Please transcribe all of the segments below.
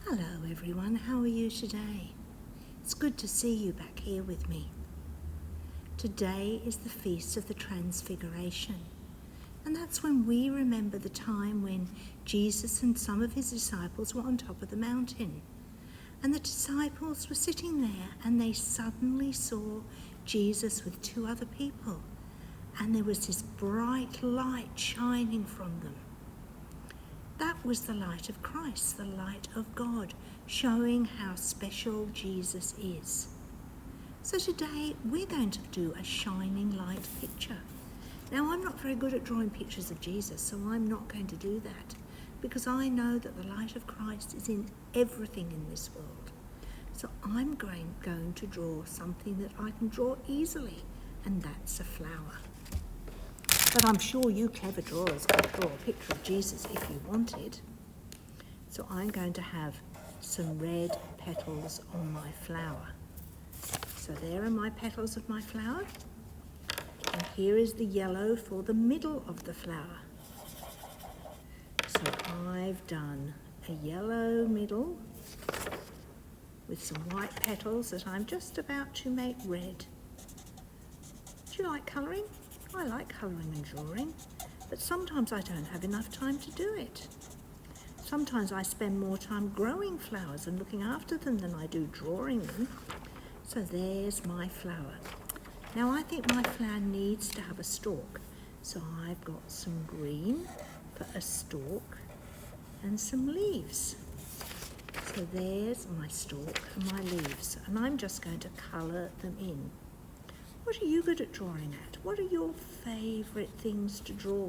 Hello everyone, how are you today? It's good to see you back here with me. Today is the Feast of the Transfiguration, and that's when we remember the time when Jesus and some of his disciples were on top of the mountain. And the disciples were sitting there and they suddenly saw Jesus with two other people, and there was this bright light shining from them. That was the light of Christ, the light of God, showing how special Jesus is. So today we're going to do a shining light picture. Now I'm not very good at drawing pictures of Jesus, so I'm not going to do that, because I know that the light of Christ is in everything in this world. So I'm going to draw something that I can draw easily, and that's a flower. But I'm sure you clever drawers could draw a picture of Jesus if you wanted. So I'm going to have some red petals on my flower. So there are my petals of my flower. And here is the yellow for the middle of the flower. So I've done a yellow middle with some white petals that I'm just about to make red. Do you like colouring? I like colouring and drawing, but sometimes I don't have enough time to do it. Sometimes I spend more time growing flowers and looking after them than I do drawing them. So there's my flower. Now I think my flower needs to have a stalk, so I've got some green for a stalk and some leaves. So there's my stalk and my leaves, and I'm just going to colour them in. What are you good at drawing at? What are your favourite things to draw?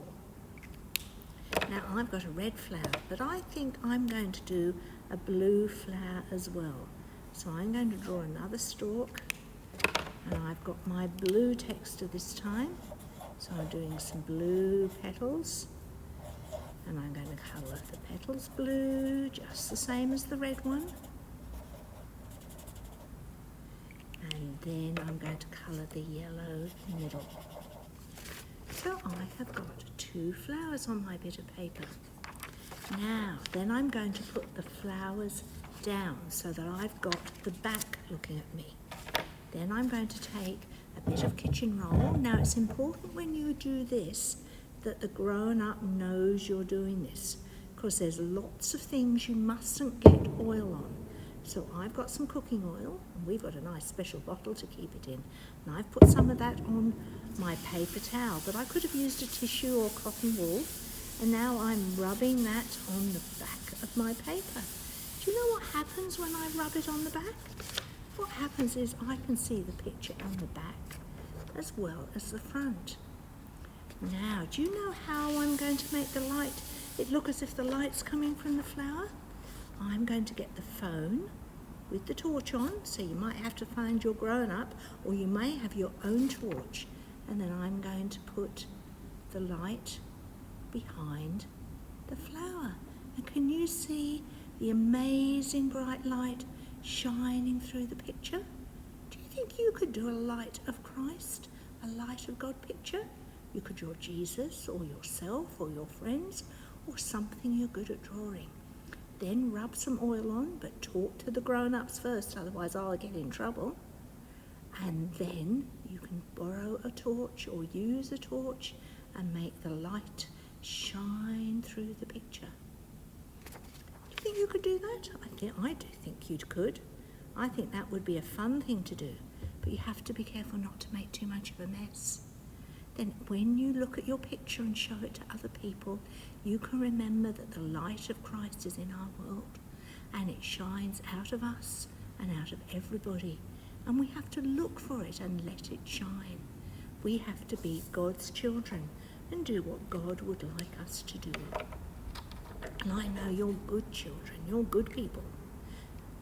Now I've got a red flower, but I think I'm going to do a blue flower as well. So I'm going to draw another stalk, and I've got my blue texture this time. So I'm doing some blue petals, and I'm going to colour the petals blue, just the same as the red one. And then I'm going to colour the yellow middle. So I have got two flowers on my bit of paper. Now, then I'm going to put the flowers down so that I've got the back looking at me. Then I'm going to take a bit of kitchen roll. Now it's important when you do this that the grown-up knows you're doing this, because there's lots of things you mustn't get oil on. So I've got some cooking oil, and we've got a nice special bottle to keep it in. And I've put some of that on my paper towel, but I could have used a tissue or cotton wool. And now I'm rubbing that on the back of my paper. Do you know what happens when I rub it on the back? What happens is I can see the picture on the back as well as the front. Now, do you know how I'm going to make the light it look as if the light's coming from the flower? I'm going to get the phone with the torch on, so you might have to find your grown-up, or you may have your own torch, and then I'm going to put the light behind the flower. And can you see the amazing bright light shining through the picture? Do you think you could do a light of Christ, a light of God picture? You could draw Jesus or yourself or your friends or something you're good at drawing. Then rub some oil on, but talk to the grown-ups first, otherwise I'll get in trouble. And then you can borrow a torch or use a torch and make the light shine through the picture. Do you think you could do that? I do think you could. I think that would be a fun thing to do, but you have to be careful not to make too much of a mess. Then when you look at your picture and show it to other people, you can remember that the light of Christ is in our world, and it shines out of us and out of everybody, and we have to look for it and let it shine. We have to be God's children and do what God would like us to do. And I know you're good children, you're good people.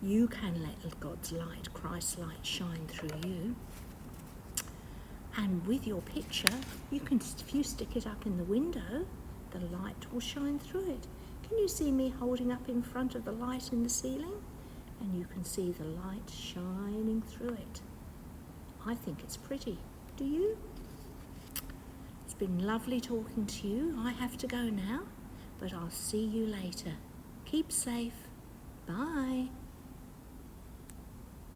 You can let God's light, Christ's light, shine through you. And with your picture, you can, if you stick it up in the window, the light will shine through it. Can you see me holding up in front of the light in the ceiling? And you can see the light shining through it. I think it's pretty. Do you? It's been lovely talking to you. I have to go now, but I'll see you later. Keep safe. Bye.